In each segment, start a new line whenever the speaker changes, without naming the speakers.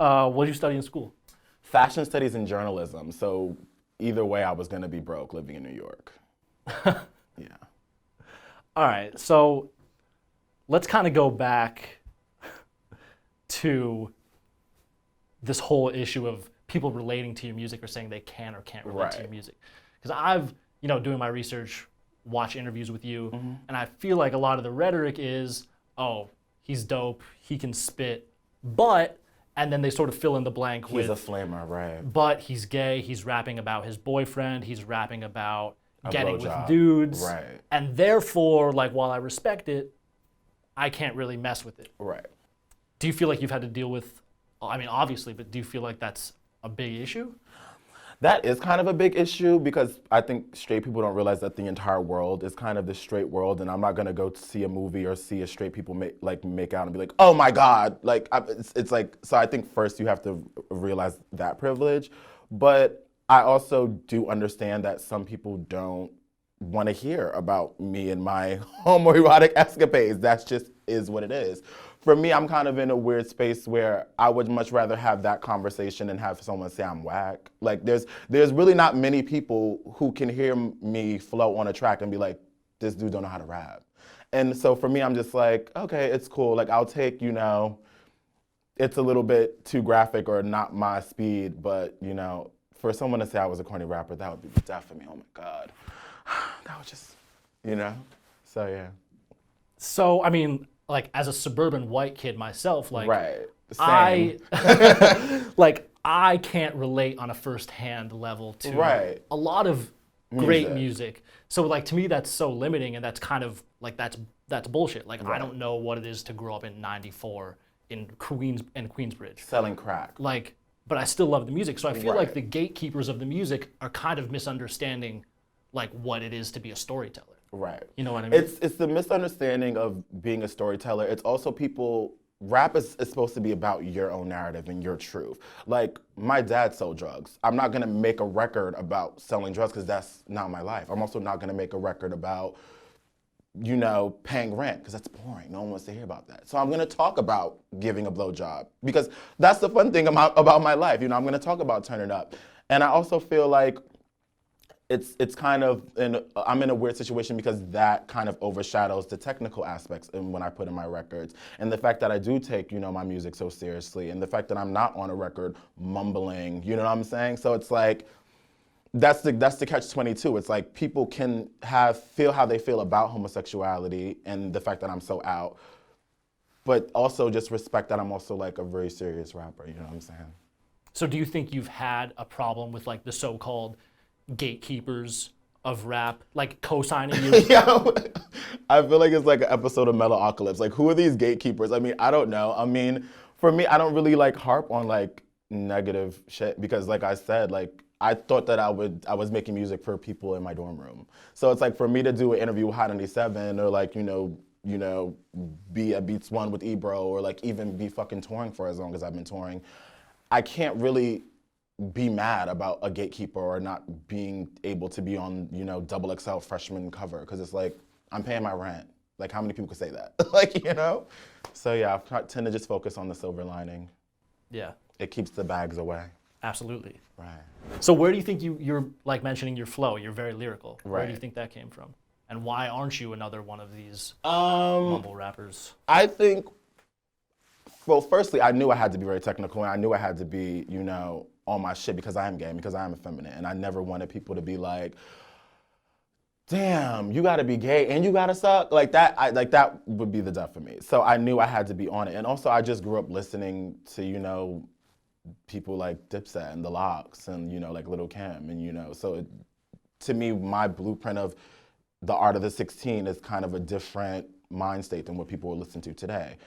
What did you study in school?
Fashion studies and journalism. So either way, I was going to be broke living in New York. Yeah.
All right, so let's kind of go back to this whole issue of people relating to your music or saying they can or can't relate to your
Right.
music. Because I've, doing my research, watch interviews with you,
Mm-hmm.
and I feel like a lot of the rhetoric is, oh, he's dope, he can spit, but, and then they sort of fill in the blank
He's
with,
a flamer, right?
but he's gay, he's rapping about his boyfriend, he's rapping about getting with
blowjob.
dudes,
Right.
and therefore, like, while I respect it, I can't really mess with it.
Right.
Do you feel like you've had to deal with, I mean, obviously, but do you feel like that's a big issue?
That is kind of a big issue because I think straight people don't realize that the entire world is kind of the straight world, and I'm not gonna go to see a movie or see a straight people make out and be like, oh my God, like it's like, so I think first you have to realize that privilege, but I also do understand that some people don't want to hear about me and my homoerotic escapades. That's just is what it is. For me, I'm kind of in a weird space where I would much rather have that conversation and have someone say I'm whack. Like there's really not many people who can hear me flow on a track and be like, this dude don't know how to rap. And so for me, I'm just like, okay, it's cool. Like I'll take, it's a little bit too graphic or not my speed, but for someone to say I was a corny rapper, that would be death for me. Oh my God. That was just, so yeah.
So, I mean, like as a suburban white kid myself, like
Right.
I
Same.
like I can't relate on a first-hand level to
Right.
a lot of great
Music.
music. So like to me that's so limiting, and that's kind of like that's bullshit. Like I
Right.
don't know what it is to grow up in '94 in Queensbridge.
Selling crack.
Like, but I still love the music. So I feel like
Right.
the gatekeepers of the music are kind of misunderstanding like what it is to be a storyteller.
Right.
You know what I mean?
It's the misunderstanding of being a storyteller. It's also rap is supposed to be about your own narrative and your truth. Like, my dad sold drugs. I'm not gonna make a record about selling drugs because that's not my life. I'm also not gonna make a record about, paying rent because that's boring. No one wants to hear about that. So I'm gonna talk about giving a blowjob because that's the fun thing about my life. I'm gonna talk about turning up. And I also feel like it's kind of, I'm in a weird situation because that kind of overshadows the technical aspects when I put in my records. And the fact that I do take, my music so seriously, and the fact that I'm not on a record mumbling, you know what I'm saying? So it's like, that's the catch-22. It's like people can feel how they feel about homosexuality and the fact that I'm so out, but also just respect that I'm also like a very serious rapper, you know what I'm saying?
So do you think you've had a problem with like the so-called gatekeepers of rap, like co-signing you?
Yeah, I feel like it's like an episode of Metalocalypse. Like, who are these gatekeepers? I mean, I don't know. I mean, for me, I don't really like harp on like negative shit because, like I said, like I thought that I was making music for people in my dorm room. So it's like for me to do an interview with Hot 97 or like be at Beats One with Ebro or like even be fucking touring for as long as I've been touring, I can't really be mad about a gatekeeper or not being able to be on, double XL freshman cover. Cause it's like, I'm paying my rent. Like how many people could say that? So yeah, I tend to just focus on the silver lining.
Yeah,
It keeps the bags away.
absolutely.
Right.
So where do you think you're like mentioning your flow? You're very lyrical. Where do you
Right.
think that came from? And why aren't you another one of these
Um,
mumble rappers?
I think, well, firstly, I knew I had to be very technical and I knew I had to be, on my shit because I am gay, because I am effeminate. And I never wanted people to be like, damn, you gotta be gay and you gotta suck. Like that would be the death for me. So I knew I had to be on it. And also I just grew up listening to, people like Dipset and The Lox and, like Lil' Kim and, so to me, my blueprint of the art of the 16 is kind of a different mind state than what people would listen to today.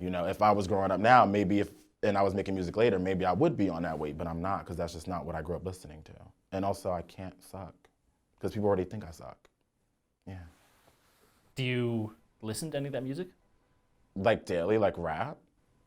If I was growing up now, and I was making music later, maybe I would be on that weight, but I'm not, because that's just not what I grew up listening to. And also, I can't suck, because people already think I suck. Yeah.
Do you listen to any of that music?
Like daily, like rap?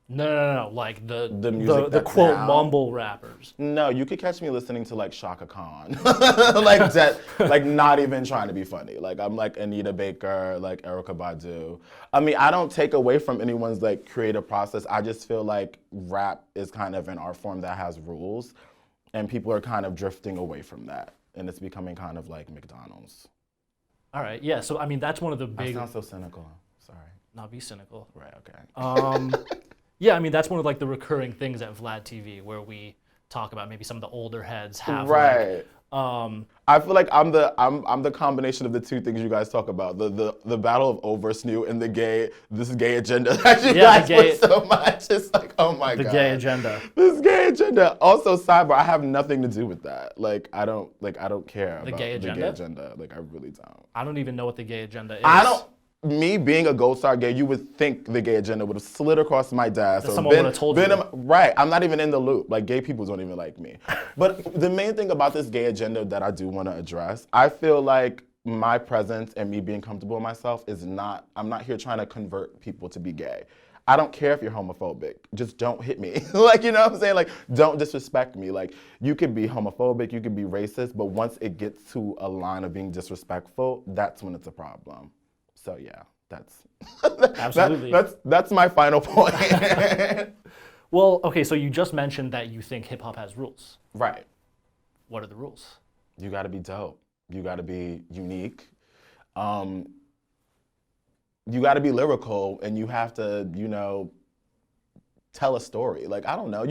No. Like
The music
the
that's
quote
now?
mumble rappers.
No, you could catch me listening to like Shaka Khan, like that, like not even trying to be funny. Like I'm like Anita Baker, like Erykah Badu. I mean, I don't take away from anyone's like creative process. I just feel like rap is kind of an art form that has rules, and people are kind of drifting away from that, and it's becoming kind of like McDonald's.
All right, yeah. So I mean, that's one of the
I
big.
sound so cynical. Sorry.
Not be cynical.
Right. Okay.
Yeah, I mean that's one of like the recurring things at Vlad TV where we talk about maybe some of the older heads have
Right.
like,
I feel like I'm the combination of the two things you guys talk about. The battle of Oversnoot and this gay agenda that you guys put so much. It's like, oh my God.
The gay agenda.
This gay agenda. Also, sidebar, I have nothing to do with that. Like I don't care about
gay agenda?
the gay agenda. Like I really don't.
I don't even know what the gay agenda is.
Me being a Gold Star gay, you would think the gay agenda would have slid across my desk.
That someone would have told you.
Right, I'm not even in the loop. Like gay people don't even like me. But the main thing about this gay agenda that I do want to address, I feel like my presence and me being comfortable with myself I'm not here trying to convert people to be gay. I don't care if you're homophobic. Just don't hit me. Like, you know what I'm saying? Like, don't disrespect me. Like, you could be homophobic, you could be racist, but once it gets to a line of being disrespectful, that's when it's a problem. So yeah, that's
Absolutely.
That's my final point.
Well, okay, so you just mentioned that you think hip hop has rules.
Right.
What are the rules?
You got to be dope. You got to be unique. You got to be lyrical, and you have to, tell a story. Like I don't know,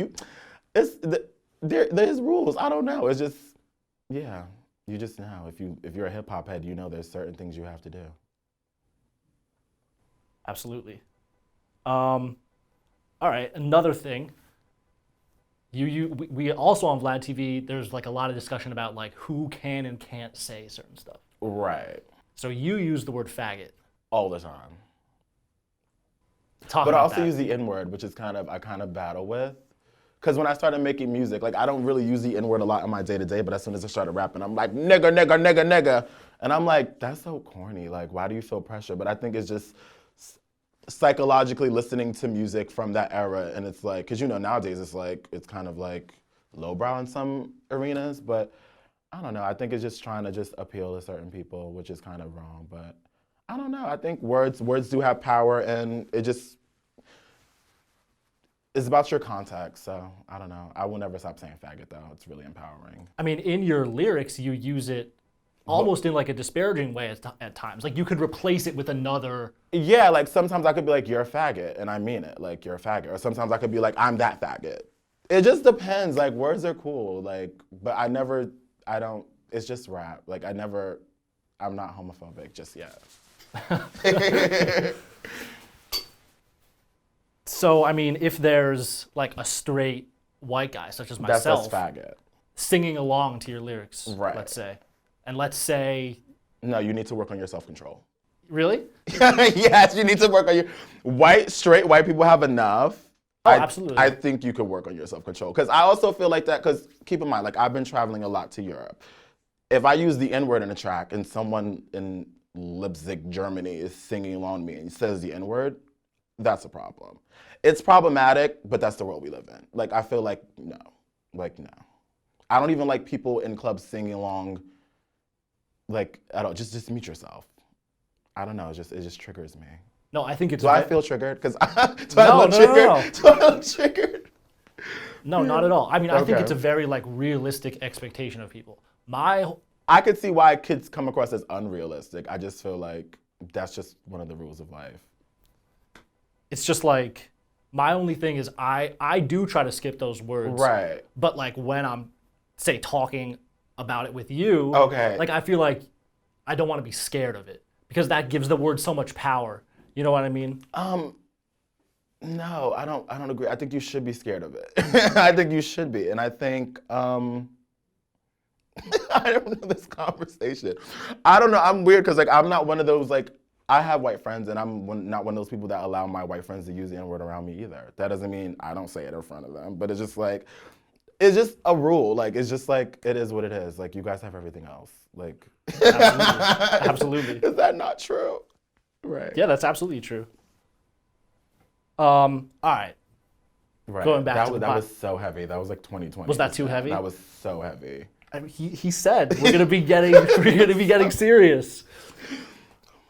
there's rules. I don't know. It's just, yeah, you just know. If you're a hip hop head, there's certain things you have to do.
Absolutely. All right, another thing. We also on Vlad TV, there's like a lot of discussion about like who can and can't say certain stuff.
Right.
So you use the word faggot.
All the time.
Talk
but I
about
also
that.
use the N-word, which is I kind of battle with. Because when I started making music, like I don't really use the N-word a lot in my day-to-day, but as soon as I started rapping, I'm like, nigga, nigga, nigga, nigga. And I'm like, that's so corny. Like, why do you feel pressure? But I think it's just psychologically listening to music from that era, and it's like, because nowadays it's kind of like lowbrow in some arenas, but I don't know. I think it's just trying to just appeal to certain people, which is kind of wrong. But I don't know. I think words do have power, and it's about your context. So I don't know. I will never stop saying faggot though. It's really empowering.
I mean, in your lyrics, you use it almost in like a disparaging way at times. Like you could replace it with another.
Yeah, like sometimes I could be like, you're a faggot, and I mean it, like you're a faggot. Or sometimes I could be like, I'm that faggot. It just depends. Like words are cool, like, but it's just rap. Like I'm not homophobic just yet.
So I mean, if there's like a straight white guy, such as myself,
that's faggot.
Singing along to your lyrics,
right.
let's say. And let's say...
No, you need to work on your self-control.
Really?
Yes, you need to work on your... Straight white people have enough.
Oh, absolutely.
I think you could work on your self-control. Because I also feel like that, because keep in mind, like I've been traveling a lot to Europe. If I use the N-word in a track and someone in Leipzig, Germany is singing along to me and says the N-word, that's a problem. It's problematic, but that's the world we live in. Like I feel like, no. Like, no. I don't even like people in clubs singing along like at all. Just mute yourself. I don't know. It just triggers me.
No, I think it's.
Do I feel triggered? Because do I look triggered? Do I look triggered?
No, not at all. I mean, I think it's a very like realistic expectation of people.
I could see why kids come across as unrealistic. I just feel like that's just one of the rules of life.
It's just like my only thing is I do try to skip those words.
Right.
But like when I'm say talking about it with you,
okay,
like I feel like I don't want to be scared of it because that gives the word so much power. You know what I mean?
No, I don't agree. I think you should be scared of it. I think you should be. And I think I don't know this conversation. I don't know. I'm weird because like I'm not one of those like I have white friends and I'm not one of those people that allow my white friends to use the N-word around me either. That doesn't mean I don't say it in front of them, but it's just like it's just a rule. Like it's just like it is what it is. Like you guys have everything else. Like
absolutely.
Is that not true? Right.
Yeah, that's absolutely true. All right.
Right.
Going back
that
to
was,
the
that was so heavy. That was like 2020.
Was that too heavy?
That was so heavy.
I mean, he said we're gonna be getting serious.